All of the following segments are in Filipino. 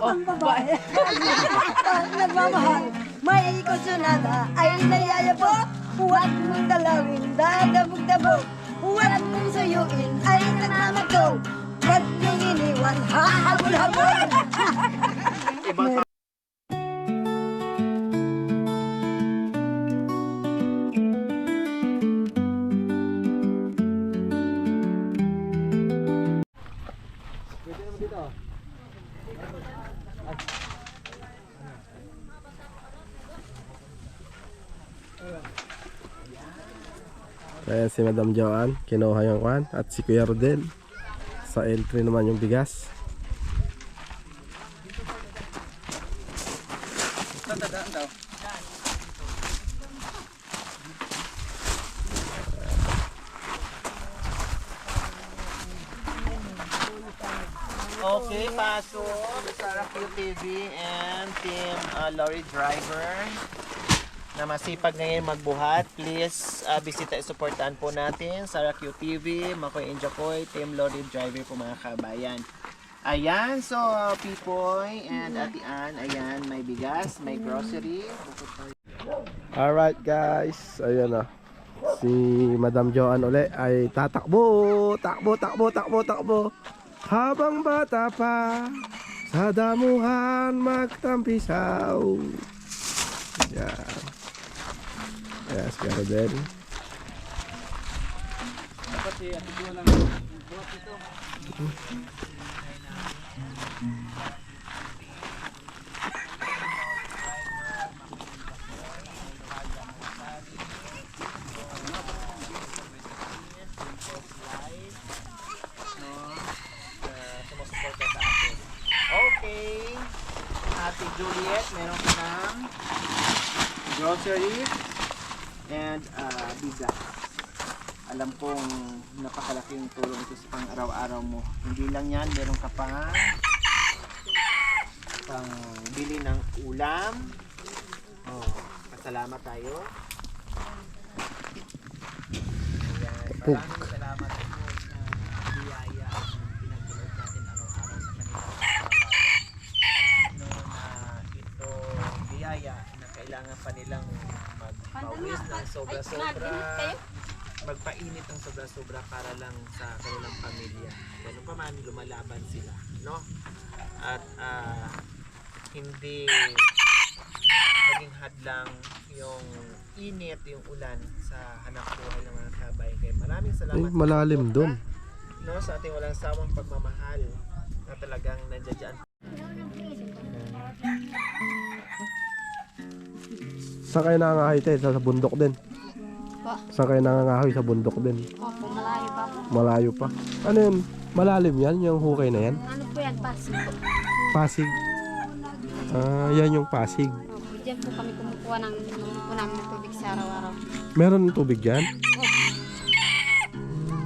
ang babae. Pag nagmamahal, may kusunada ay nayayabot. Huwag mong dalawin, dadabog-dabog. Huwag mong suyuin, ay nagmamato. Huwag mong iniwan, hahabol-habol. Ayan si Madam Joanne, kinuha yung kwan. At si Kuya Rodel, sa L3 naman yung bigas. Okay, pasok Sarah QTV and Team Lorry Driver na masipag ngayon magbuhat. Please bisita, supportan po natin Sarah QTV, Makoy Injakoy, Team Lorry Driver po mga kabayan. Ayan, so Pipoy and Ate Ann, ayan, may bigas, may grocery. Alright guys, ayan na. Si Madam Joanne uli ay tatakbo, takbo. Habang bata pa, sa damuhan magtampisaw. Ayan. Yes, Kuya Rodel. Okay, Ate Juliet, meron ka ng grocery and bigas. Alam kong napakalaking tulong ito sa pang-araw-araw mo. Hindi lang yan, meron ka pang bili ng ulam. Oh, pasalamat tayo. Ayan, maraming salamat po sa biyaya na pinagdulog natin araw-araw sa kanila. Ito biyaya na kailangan pa nilang magpawis ng sobra-sobra, magpainit ng sobra-sobra para lang sa kanilang pamilya. Ganun pa man, lumalaban sila, no? At hindi naging hadlang yung init, yung ulan sa hanap buhay ng mga kabay. Kaya maraming salamat. Ay, malalim dun. No, sa ating walang sawang pagmamahal na talagang nandiyan dyan. Saan kayo nangangahoy tayo? Sa bundok din? Saan kayo nangangahoy? Sa bundok din? Opo, malayo pa po. Malayo pa. Ano yun? Malalim yan? Yung hukay na yan? Ano po yan, Pasig? Pasig. Yan yung Pasig. Opo, dyan po kami kumukuha ng tubig sa araw-araw. Meron tubig dyan?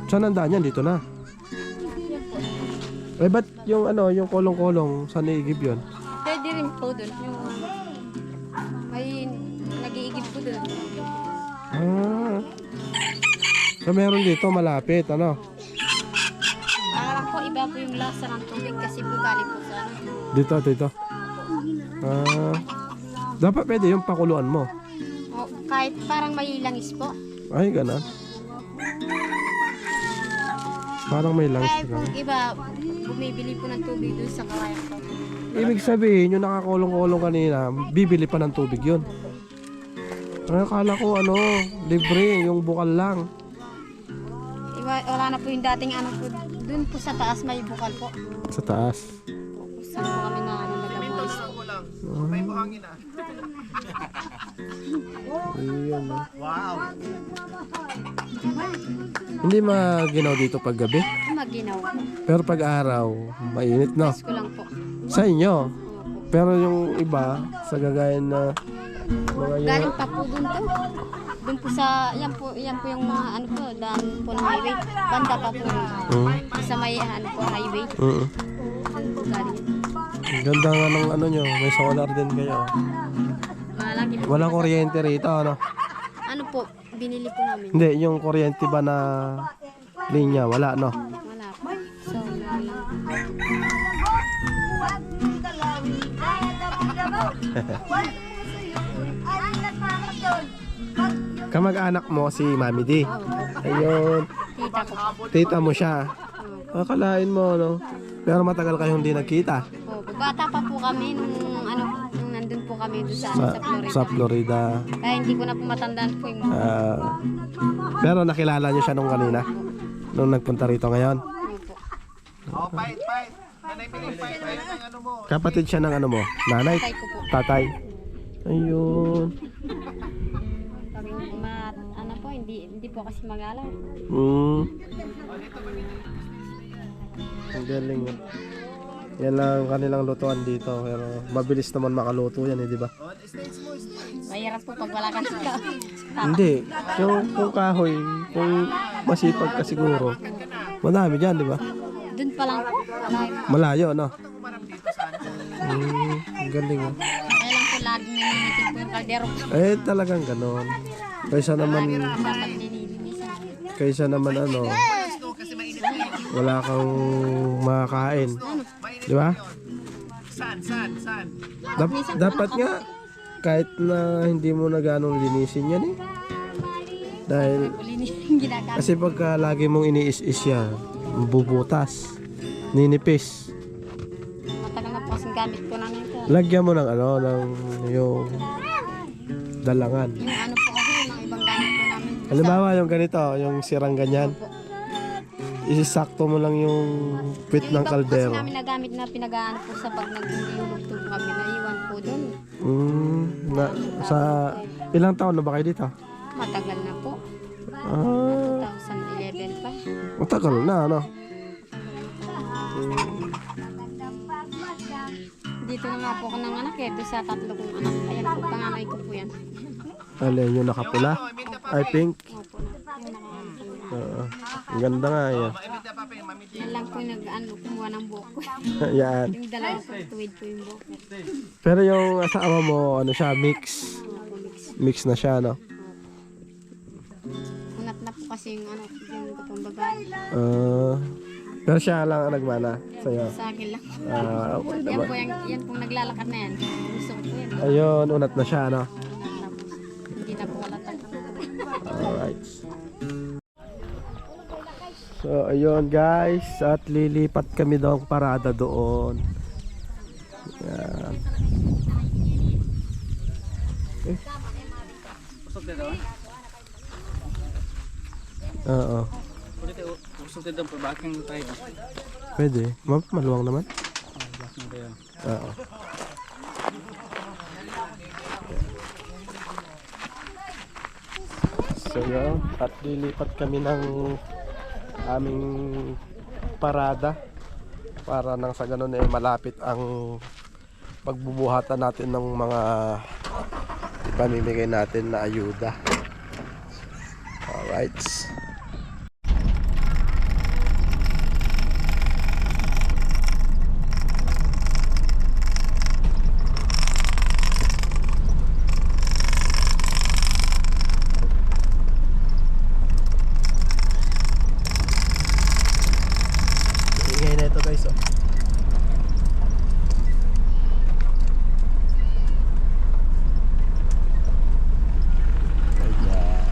Saan ang daan yan? Dito na. Yan po. Eh ba't yung ano, yung kolong-kolong, saan naigib yun? Pwede rin po dun. Yung may nag-iigib po dun. So meron dito malapit, ano? Parang po iba po yung lasa ng tubig kasi po galing po sa ano. Dito. Dapat pwede yung pakuluan mo. O, kahit parang may langis po. Ay, gano'n. Parang may langis Kaya po lang. iba, bumibili po ng tubig dun sa kawayan po. Ibig sabihin, yung nakakulong-kulong kanina, bibili pa ng tubig yun. Ay, akala ko ano, libre, yung bukal lang. Wala na po yung dating ano po. Dun po sa taas may bukal po. Sa taas. Saan po kami na ano nagabulis po. May buhangin ah. Ayun. Wow. Hindi maginaw dito pag gabi. Maginaw po. Pero pag araw, mainit, no? Ko lang po. Sa inyo. Pero yung iba, sa gagayan na mga yun. Galing pa po dun to. Dun po sa, yan po yung mga ano po, daan po ng highway. Banda pa po. Sa may ano po, highway. Dun po galing. Ang ganda nga ng ano nyo, may solar din kayo. Malaki po. Walang kuryente rito, ano? Ano po, binili po namin. Hindi, yung kuryente ba na linya, wala, no? Wala po. So, Kamag-anak mo si Mami D. Ayun. Tita ko po. Tita mo siya. Akalain mo, no? Pero matagal kayong hindi nagkita. Opo. Bata pa po kami nung nandun po kami doon sa Florida. Sa Florida. Kaya hindi ko na po matandaan po yung Pero nakilala niyo siya nung kanina? Nung nagpunta rito ngayon? Opo. Oh, pait. Nanay Miling, pait ang ano mo. Kapatid siya ng ano mo? Nanay? Tatay ko po. Tatay? Ayun. Kami ano po, hindi po kasi mag-alaw. Ang galing yan. Yan lang ang kanilang lutuan dito. Pero mabilis naman makaluto yan, di ba? Mahirap po pag wala kang sika. Hindi. Yung kung kahoy, kung masipag ka siguro, madami dyan, di ba? Doon pa lang. Malayo, no? Ang galing. Oh. Kaya lang po laging nangingitin po yung kaldero. Eh, talagang ganon. Kaysa naman, Dapat nililinisan. kaysa naman ano, wala kang makakain. Di ba? Saan? Dapat nga, kahit na hindi mo na ganong linisin yan eh. Dahil, Ginagamit. kasi pagka lagi mong iniis-is yan, bubutas, ninipis. Matagal na po kasing gamit po namin ito. Lagyan mo ng ano, ng yung dalangan. Yung ano po kasi, yung mga ibang gamit po namin. Halimbawa yung ganito, yung sirang ganyan, isisakto mo lang yung pit ng Yung iba po kasi kaldero. namin nagamit na pinagaan po sa pag naglulugtog po kami, naiwan po doon. Sa ilang taon na ba kayo dito? Matagal na po. Ah, 2011 pa. matagal na, ano? Dito na nga po ako ng anak eh, doon sa tatlo kong anak. Ayan po, panganay ko po yan. Alin yung nakapula? I think. Opo. Yung nakakapula. Ang ganda nga yan. Yan lang po yung kumuha ng buhok ko. Yan. Yung dalawa po, tuwid po yung buhok ko. Pero yung asawa mo, ano siya, mix. Opo, mix. Mix na siya, no? Unat na po kasi yung yung kapang babae. Pero siya lang ang nagmana sa'yo. Sa akin lang. Okay Yan naman. po, yan pong naglalakad na yan. Gusto ko po yan. Ayun, unat na siya, no? Tapos, hindi na po walatag. Alright. So, ayun guys. At lilipat kami daw ang parada doon. Yan. Okay. Oo. Pwede. Maluwang naman. Oo. So yun, at lilipat kami ng aming parada para nang sa ganun eh malapit ang pagbubuhatan natin ng mga ipamimigay natin na ayuda. Alright. Ingay na ito guys, oh. Ayan.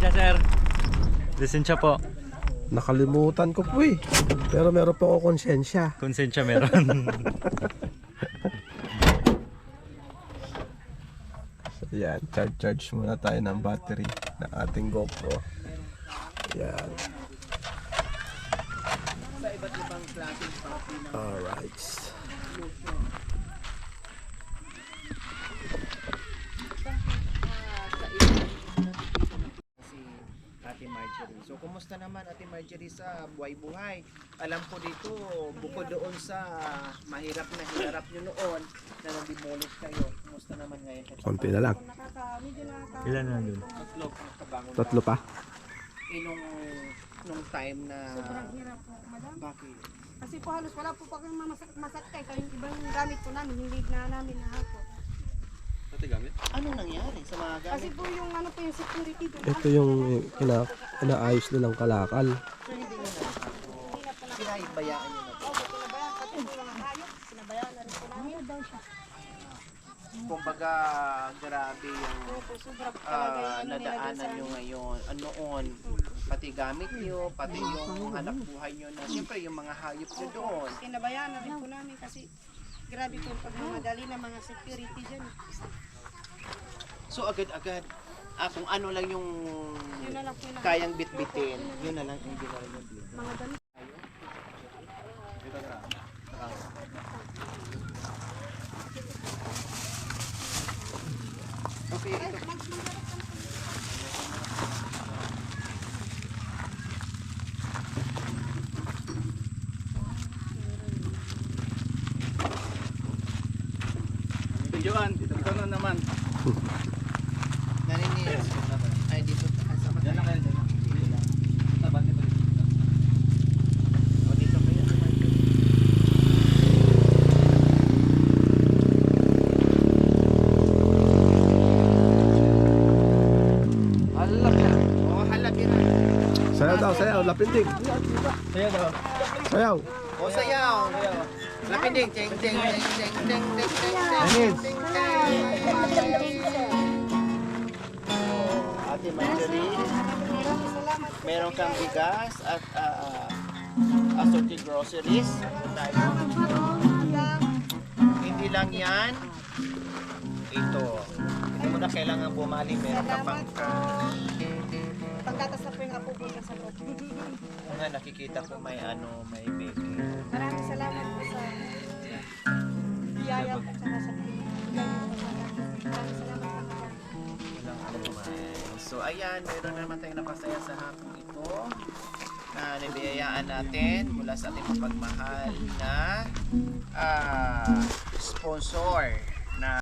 Sir, lisensya po. Nakalimutan ko po eh. Pero meron po ako konsensya. Konsensya meron. Yan, charge muna tayo ng battery ng ating GoPro. Yan. Alright. Marjorie. So, kumusta naman Ate Marjorie sa buhay-buhay? Alam ko dito, bukod doon sa mahirap na hirap nyo noon na nag-demolish kayo, kumusta naman ngayon? Konti na lang. Ilan na dun? Tatlo pa. Nung time na... Sobrang hirap po, madam. Bakit? Kasi po halos wala po pa kayong masakay. Kaya yung ibang gamit po namin, hindi na namin nahako. Anong nangyari sa mga gamit? Kasi po yung ano po yung security doon. Ito yung inaayos nilang kalakal. So, hindi nyo nahako. Pinahibayaan nyo na po. Opo, pinabayaan pati po yung mga hayop. Pinabayaan na rin po namin. Daw siya. Kumbaga, grabe yung Opo, sobra po talaga yung ano nila doon nadaanan sa nyo ngayon. Noon, pati gamit nyo, pati yung hanap buhay nyo na siyempre yung mga hayop nyo doon. Pinabayaan na rin po namin kasi grabe po pag mga dali ng mga security dyan. So agad-agad, kung ano lang yung Yun na lang po yung kayang bitbitin, yun na lang yung ginawa nyo dito. mga damit. Okay, ito. Videoan, dito na naman. Narinig. Ay, dito. Sa Diyan lang kayo, diyan lang. Dito lang. Taban nito dito. O, dito kayo. Halap yan. O, halapin na. Sayaw daw, sayaw. Lapindig. Sayo daw. Sayaw. O, sayaw. Lapinding. Ting, ting, ting, ting, ting, ting, ting, Dennis. ting, ting. O, Ate Marjorie, meron kang bigas at assorted groceries. Tayo. Hindi lang yan. Ito. Hindi mo na kailangan bumali. Meron ka pang Pagkatas na po yung apo po niya sa loob. nga nakikita ko may may baby. Maraming salamat po sa biyaya at saka sa bigay niyo po sa akin. Maraming salamat po. Walang anuman. So ayan, meron na naman tayong napasaya sa hapong ito na nabiyayaan natin mula sa ating mapagmahal na sponsor na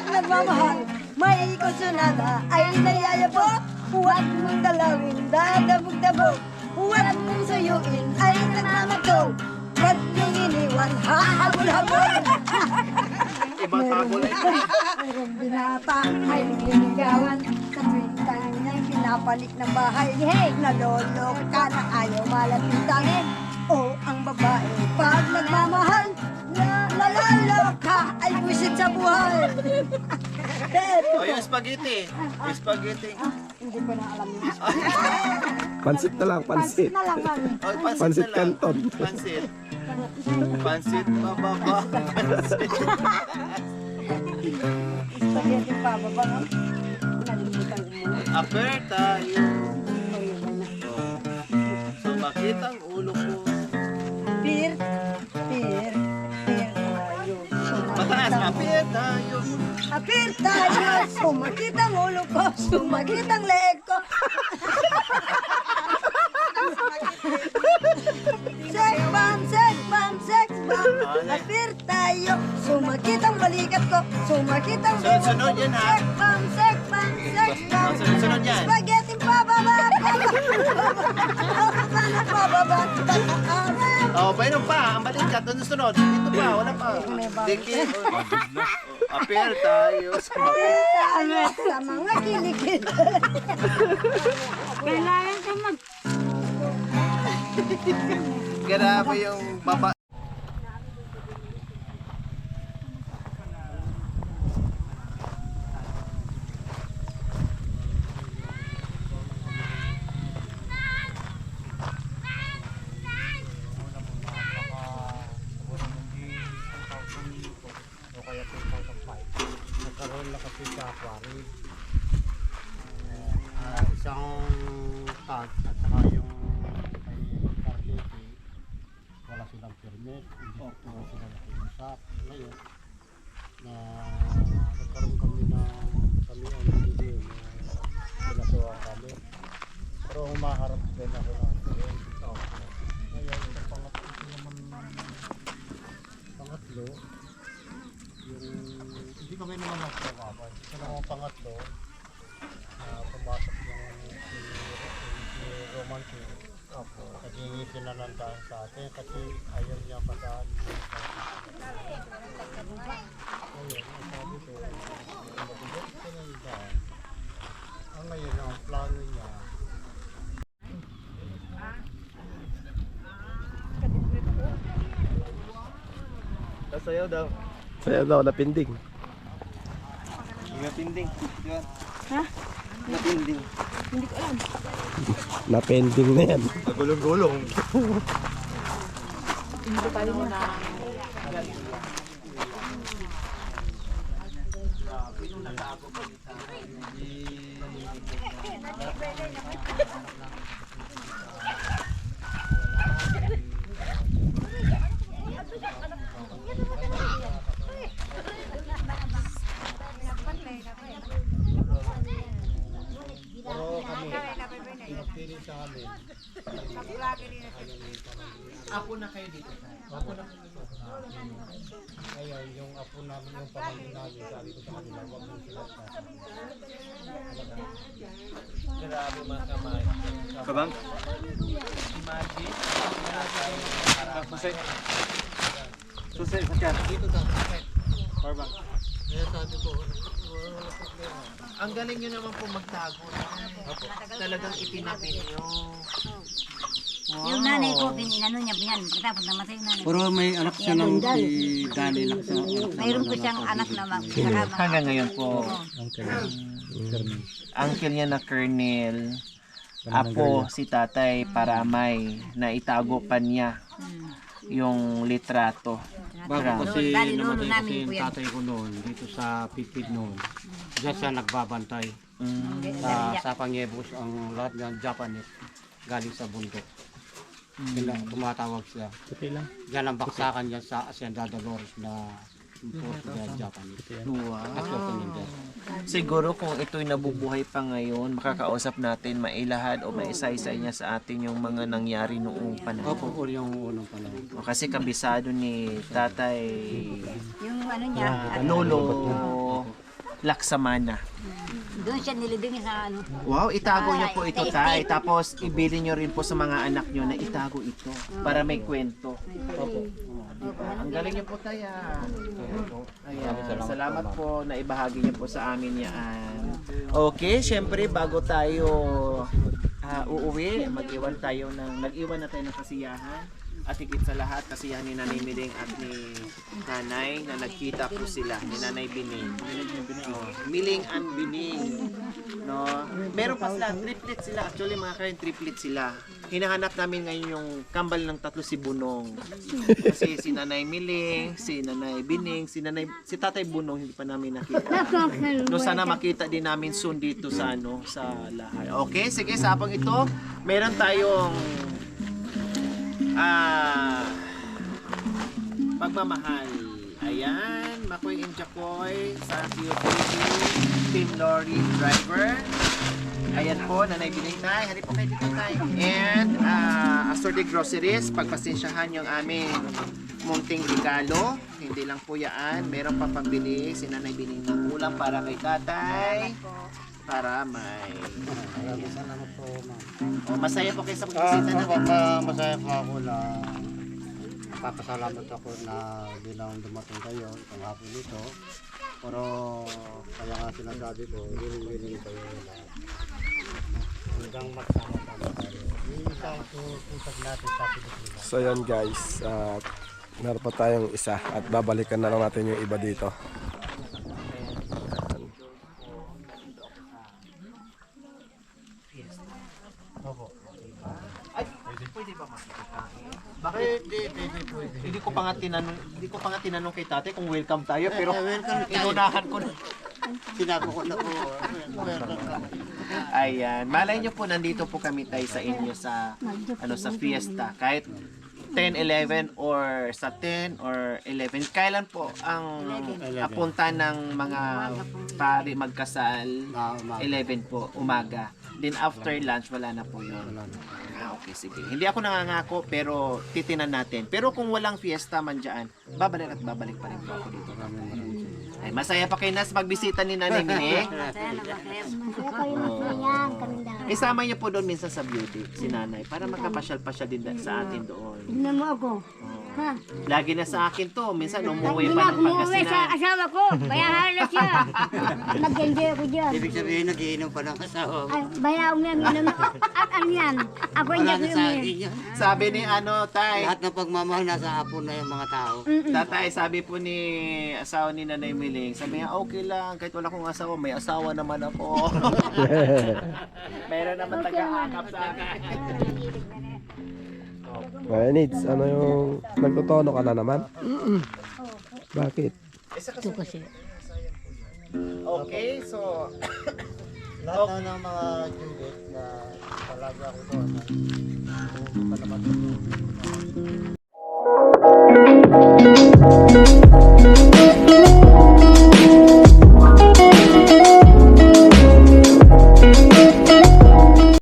Nagmamahal, may kusunada ay nayayabo. Huwag mong dalawin, dadabog-dabog. Huwag mong suyuin, ay nagmamato. Huwag mong iniwan, hahabol-habol. ibang tabol ay Mayroong binata ay nililigawan. Sa tuwing kanyang pinapalik ng bahay. Naloloka na ayaw malapitan. O ang babae, pag nagmamahal, nalaloka ay buwisit sa buhay. o yung spaghetti. Yung spaghetti. Hindi ko na alam yun. Pansit na lang, pansit. Na lang, mami. O, pansit Pansit na lang. canton. Pansit. Pansit bababa. Pansit. Spaghetti pa, baba nga. Nalimutan ko muna. Aper tayo. So makitang ulo ko. Peer tayo. Mataas, aper tayo. Apir tayo. Sumakit ang ulo ko. Sumakit ang leeg ko. Sex bomb, sex bomb, sex bomb. Apir tayo. Sumakit ang balikat ko. Sumakit ang leeg ko. Sunod-sunod yan, ha? Sex bomb, sex bomb, sex bomb. Sunod-sunod yan. Spaghetti pababa. Pababa. Oh, painom pa. Ang balikat. Doon sunod. Dito pa. Wala pa. Diki. Aper tayo. Sa mga kilikid. Kailangan ka mag... Grabe yung baba. kaya 2005. Nagkaroon na kasi sa quarry. Isang tag at saka yung kay Carlete, wala silang permit, hindi sila nakiusap. Ngayon, na nagkaroon kami ang hindi pinasuwa kami. Pero humaharap din ako ng dito. Ngayon, ito pangatlo, yung hindi kami naman nagpapapay. Ito lang ang pangatlo, pumasok yung Roman King. Naging sinanandaan sa atin kasi ayaw niya padaan. Ngayon, ang sabi ko, mabigat ko na yung daan. Ngayon, ang plano niya, Sayaw daw. Saya daw, napinding. Napinding. Ha? Napinding. Napending na yan. Nagulong-gulong. pinapili sa amin. Apo na kayo dito. Apo na kayo dito. Kaya yung apo namin, yung pamangkin namin, sabi ko sa kanila, huwag mong sila sa Grabe mga kamay. Kabang? Imagine. Susay. Susay, sakyan. Dito to. Powerbang. Kaya sabi ko, wala problema. Ang galing nyo naman po magtago. Talagang itinapin nyo. Yung nanay ko, inano niya yan. Pagkatapos namatay yung nanay ko. Pero may anak siya ng si Dani lang sa Mayroon ko siyang anak na magkakama. Hanggang ngayon po, uncle niya na Colonel, apo si tatay Paramay, na itago pa niya yung litrato. bago kasi Dali, lolo namatay namin kasi po yung yan. tatay ko noon, dito sa Pipid noon. Diyan siya nagbabantay. Sa Panyebus, ang lahat ng Japanese galing sa bundok. Sila, tumatawag siya. Diyan ang baksakan dyan sa Hacienda Dolores na Portugal Japanese. At Japanese. Siguro kung ito'y nabubuhay pa ngayon, makakausap natin, mailahad o maisaysay niya sa atin yung mga nangyari noong panahon. Opo, o yung unang panahon. O, kasi kabisado ni tatay Yung ano niya, Lolo Laksamana. doon siya nilibing sa ano. Wow, itago niyo po ito, tay. Tapos ibili niyo rin po sa mga anak niyo na itago ito para may kwento. Opo. Ang galing niyo po, tay. Ayan. Salamat po na ibahagi niyo po sa amin yan. Okay, syempre bago tayo uuwi, nag-iwan na tayo ng kasiyahan. At higit sa lahat, kasiyahan ni Nanay Miling at ni Nanay na nagkita po sila, ni Nanay Bining. Miling and Bining. No? Meron pa sila, triplet sila. Actually mga kain, triplet sila. Hinahanap namin ngayon yung kambal ng tatlo si Bunong. Kasi si Nanay Miling, si Nanay Bining, si Tatay Bunong hindi pa namin nakita. No, sana makita din namin soon dito sa sa lahat. Okay, sige, sa habang ito, meron tayong pagmamahal. Ayan, Makoy and Jacoy, sa QTV, Team Lorry Driver. Ayan po, Nanay Bining, tay. Hari po kayo dito, tay. And assorted groceries, pagpasensyahan yung aming munting regalo. Hindi lang po yan. Meron pa pambili si Nanay Bining ng ulam para kay tatay. Para may... Maraming salamat po, ma'am. O, masaya po kayo sa pagbisita na. Masaya po ako na papasalamat ako na bilang dumating kayo itong hapon nito. Pero kaya nga sinasabi ko, willing kayo lahat. Hanggang magsama-sama tayo. Yung isang susag natin sa Pilipinas. So yan guys, meron pa tayong isa at babalikan na lang natin yung iba dito. Ay, pwede ba makikita? Bakit? Hindi pwede. Hindi ko hindi ko pa nga tinanong kay tatay kung welcome tayo, pero inunahan ko na. Sinabi ko na po. Ayan, malay nyo po, nandito po kami tayo sa inyo sa sa fiesta. Kahit 10, 11 or sa 10 or 11. Kailan po ang punta ng mga pari magkasal? 11 po, umaga. Then after lunch, wala na po yun. Okay, sige. Hindi ako nangangako, pero titinan natin. Pero kung walang fiesta man dyan, babalik at babalik pa rin po ako dito. Ay, masaya pa kayo nas magbisita ni Nanay Mining. Isama niyo po doon minsan sa beauty, si Nanay, para magkapasyal-pasyal din sa atin doon. Tingnan mo ako. Ha? Lagi na sa akin to, minsan umuwi Hindi pa na ng ako umuwi sa Pangasinan. asawa ko. Bayahan na siya. Nag-enjoy ako dyan. Ibig sabihin, nagiinom pa ng asawa mo. Ay, bayaw mo yan. At ano yan? Ako hindi Wala ako na sa akin umuwi. yan. Sabi ni Tay, Lahat ng pagmamahal nasa hapon na yung mga tao. Tatay, sabi po ni asawa ni Nanay Miling, sabi niya, okay lang, kahit wala akong asawa, may asawa naman ako. Meron naman taga-hanap sa akin. Ay, Nids, ano yung nagtotono ka na naman? Bakit? Ito kasi. Okay, so, Lahat na ng mga Juliet na palagi ako doon. Kung pa naman